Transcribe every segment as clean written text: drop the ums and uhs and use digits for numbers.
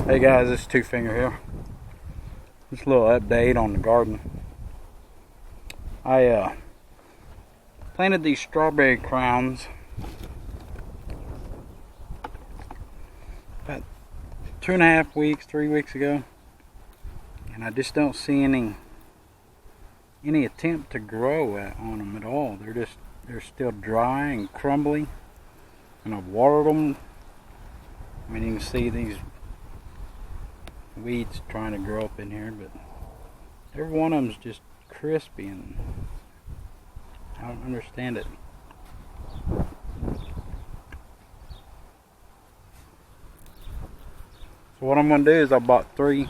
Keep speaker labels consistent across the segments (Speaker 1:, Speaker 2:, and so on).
Speaker 1: Hey guys, it's Two Finger here. Just a little update on the garden. I planted these strawberry crowns about 2.5 weeks, 3 weeks ago, and I just don't see any attempt to grow on them at all. They're still dry and crumbly, and I've watered them. I mean, you can see these weeds trying to grow up in here, but every one of them's just crispy, and I don't understand it. So what I'm going to do is I bought 3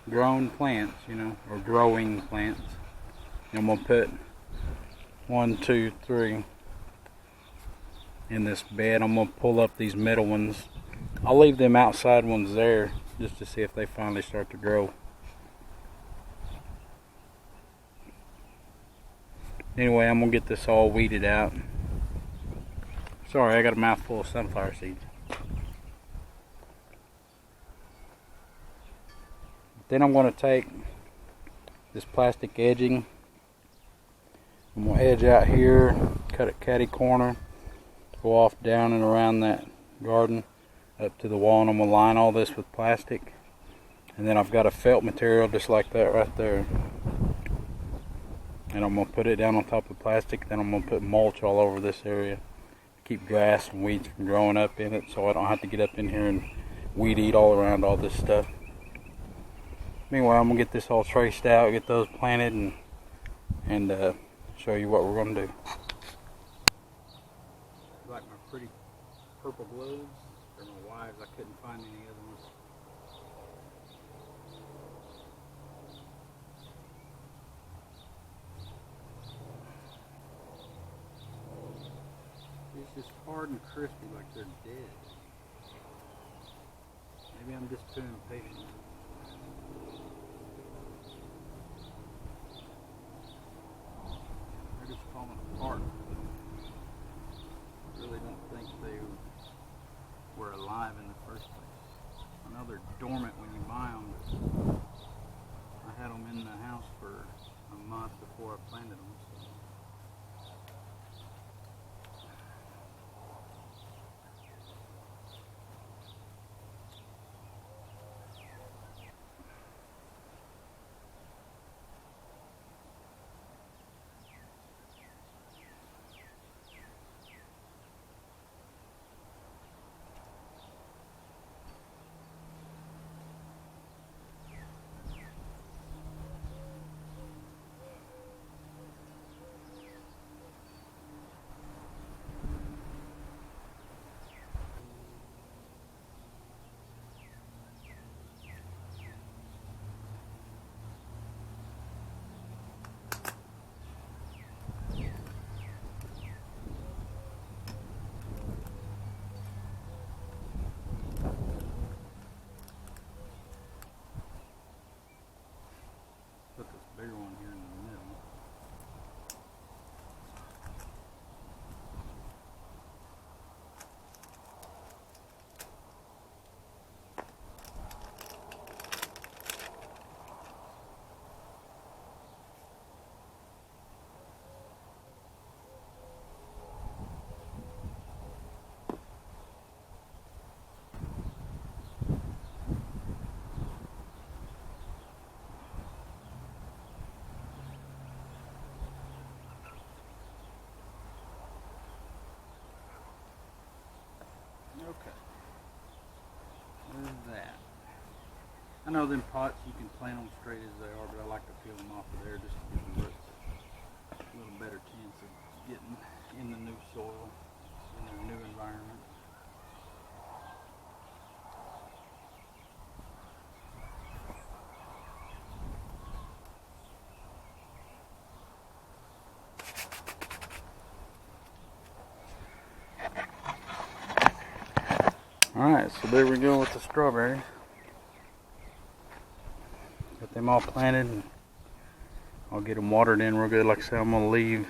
Speaker 1: grown plants, or growing plants. And I'm going to put 1, 2, 3 in this bed. I'm going to pull up these middle ones. I'll leave them outside ones there just to see if they finally start to grow. Anyway, I'm going to get this all weeded out. Sorry, I got a mouthful of sunflower seeds. Then I'm going to take this plastic edging. I'm going to edge out here, cut it catty corner, go off down and around that garden up to the wall, and I'm going to line all this with plastic. And then I've got a felt material just like that right there. And I'm going to put it down on top of plastic. Then I'm going to put mulch all over this area to keep grass and weeds from growing up in it, so I don't have to get up in here and weed eat all around all this stuff. Meanwhile, I'm going to get this all traced out, get those planted, and show you what we're going to do. Like my pretty purple globes? They're my wives. I couldn't find any other ones. It's just hard and crispy like they're dead. Maybe I'm just too impatient. They're just falling apart. I really don't think they were alive in the first place. I know they're dormant when you buy them, but I had them in the house for a month before I planted them. So. Put this bigger one here in the middle. Okay. There's that. I know them pots you can plant them straight as they are, but I like to peel them off of there just to give the roots a little better chance of getting in the new soil, in their new environment. Alright, so there we go with the strawberries. Got them all planted, and I'll get them watered in real good. Like I said, I'm going to leave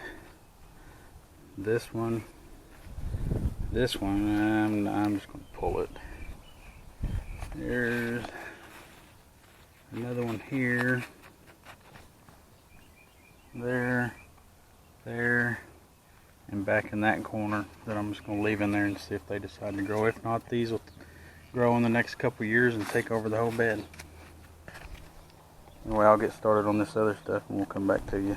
Speaker 1: this one, I'm just going to pull it. There's another one here. There, and back in that corner that I'm just going to leave in there and see if they decide to grow. If not, these will grow in the next couple years and take over the whole bed. Anyway, I'll get started on this other stuff and we'll come back to you.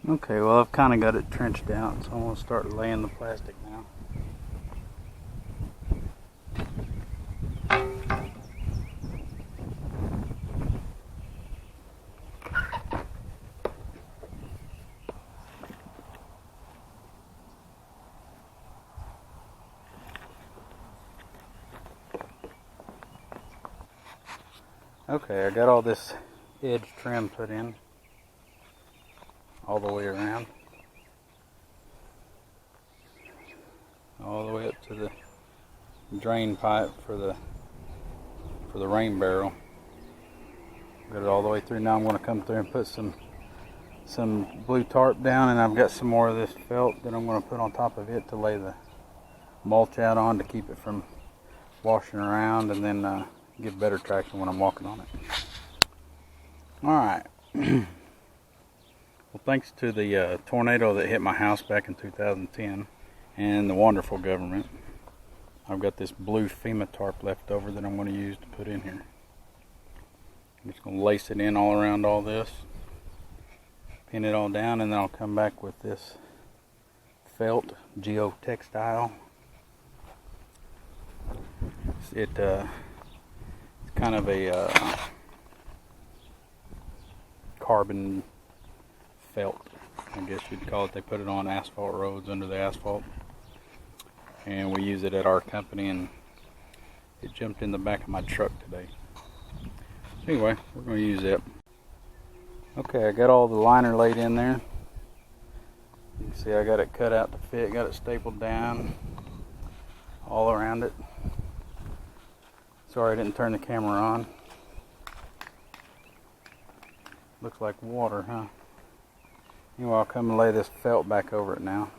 Speaker 1: Okay, well I've kind of got it trenched out, so I'm going to start laying the plastic now. Okay, I got all this edge trim put in all the way around, all the way up to the drain pipe for the rain barrel. Got it all the way through. Now I'm going to come through and put some blue tarp down, and I've got some more of this felt that I'm going to put on top of it to lay the mulch out on to keep it from washing around, and then give better traction when I'm walking on it. Alright. Well, thanks to the tornado that hit my house back in 2010 and the wonderful government, I've got this blue FEMA tarp left over that I'm going to use to put in here. I'm just going to lace it in all around all this, pin it all down, and then I'll come back with this felt geotextile. It's kind of a carbon felt, I guess you'd call it. They put it on asphalt roads under the asphalt, and we use it at our company, and it jumped in the back of my truck today. Anyway, we're going to use it. Okay, I got all the liner laid in there. You can see I got it cut out to fit, got it stapled down all around it. Sorry I didn't turn the camera on. Looks like water, huh? Anyway, I'll come and lay this felt back over it now.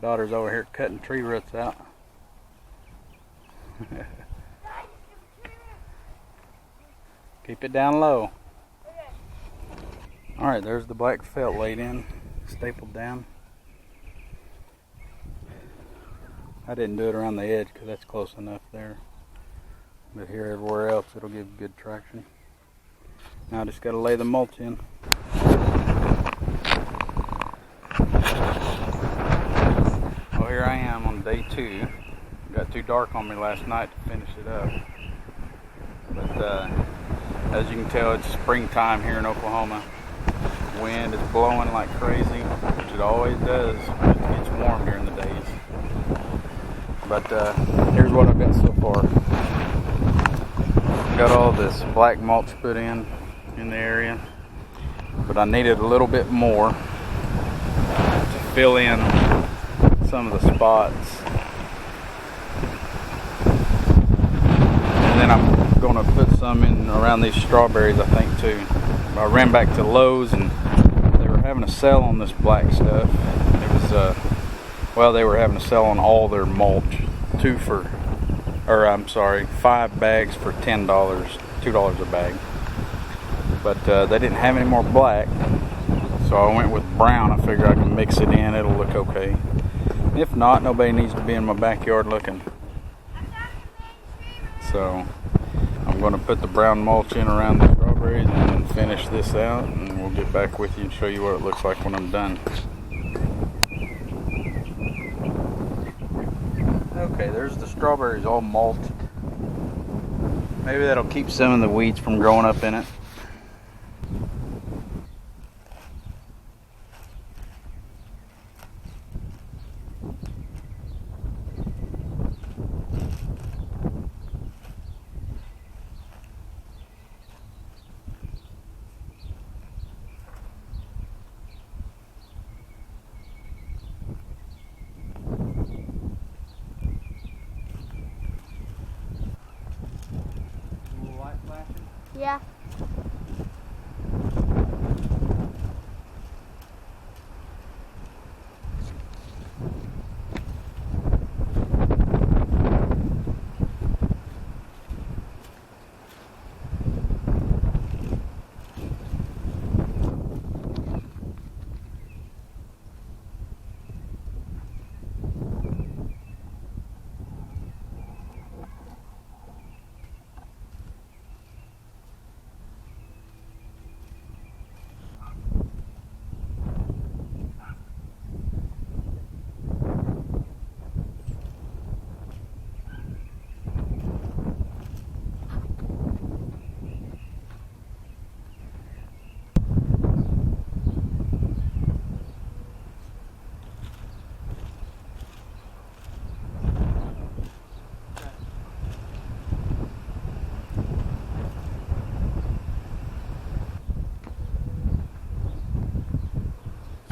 Speaker 1: Daughter's over here cutting tree roots out. Keep it down low. Alright, there's the black felt laid in, stapled down. I didn't do it around the edge because that's close enough there. But here, everywhere else, it'll give good traction. Now I just got to lay the mulch in. Well, here I am on day 2. It got too dark on me last night to finish it up. But as you can tell, it's springtime here in Oklahoma. Wind is blowing like crazy, which it always does when it gets warm during the days. But here's what I've got so far. Got all this black mulch put in the area, but I needed a little bit more to fill in some of the spots. And then I'm going to put some in around these strawberries, I think, too. I ran back to Lowe's and they were having a sale on this black stuff. It was well, they were having a sale on all their mulch, 5 bags for $10, $2 a bag. But they didn't have any more black, so I went with brown. I figured I can mix it in, it'll look okay. If not, nobody needs to be in my backyard looking. So I'm going to put the brown mulch in around the strawberries and then finish this out, and we'll get back with you and show you what it looks like when I'm done. Okay, there's the strawberries all mulched. Maybe that'll keep some of the weeds from growing up in it.
Speaker 2: Yeah.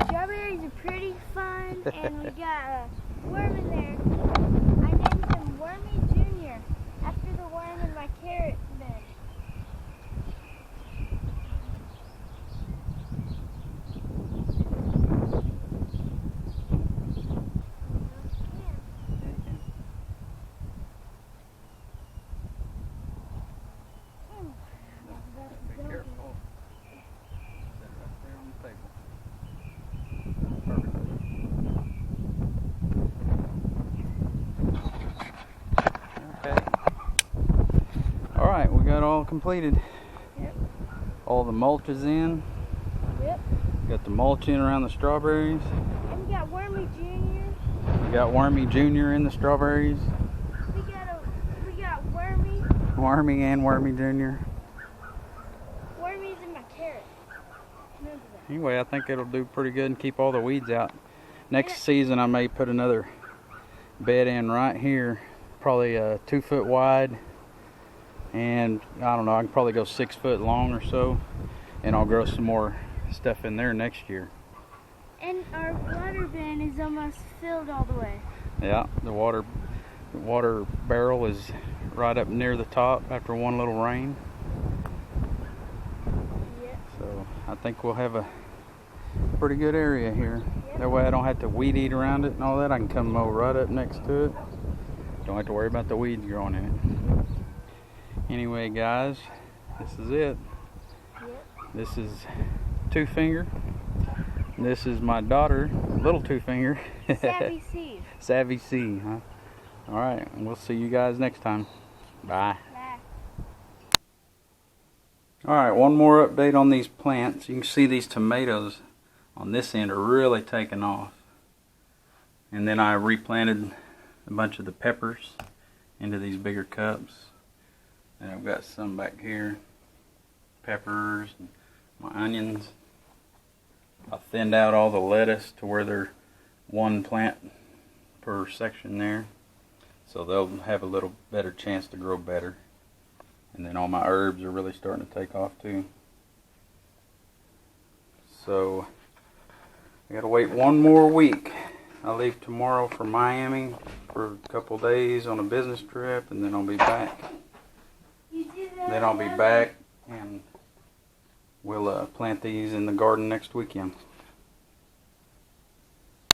Speaker 2: Strawberries are pretty fun, and we got a worm in there. I named him Wormy Jr. after the worm in my carrot bed.
Speaker 1: Be careful. Set right there on the table. Okay. Alright, we got all completed.
Speaker 2: Yep.
Speaker 1: All the mulch is in.
Speaker 2: Yep.
Speaker 1: Got the mulch in around the strawberries.
Speaker 2: And we got Wormy Jr.
Speaker 1: We got Wormy Jr. in the strawberries.
Speaker 2: We got Wormy.
Speaker 1: Wormy and Wormy Jr.
Speaker 2: Wormy's in my carrot. Remember that.
Speaker 1: Anyway, I think it'll do pretty good and keep all the weeds out. Next season I may put another bed in right here, probably 2 foot wide, and I don't know, I can probably go 6 foot long or so, and I'll grow some more stuff in there next year.
Speaker 2: And our water bin is almost filled all the way.
Speaker 1: Yeah, the water barrel is right up near the top after one little rain.
Speaker 2: Yep.
Speaker 1: So I think we'll have a pretty good area here. That way I don't have to weed eat around it and all that. I can come mow right up next to it. Don't have to worry about the weeds growing in it. Anyway, guys, this is it.
Speaker 2: Yep.
Speaker 1: This is Two Finger. This is my daughter, Little Two Finger.
Speaker 2: Savvy C.
Speaker 1: Savvy C, huh? Alright, and we'll see you guys next time. Bye.
Speaker 2: Bye.
Speaker 1: Alright, one more update on these plants. You can see these tomatoes on this end are really taking off. And then I replanted a bunch of the peppers into these bigger cups. And I've got some back here. Peppers, and my onions. I thinned out all the lettuce to where they're one plant per section there. So they'll have a little better chance to grow better. And then all my herbs are really starting to take off too. So I gotta wait one more week. I leave tomorrow for Miami for a couple days on a business trip, and then I'll be back. Then I'll be back and we'll plant these in the garden next weekend.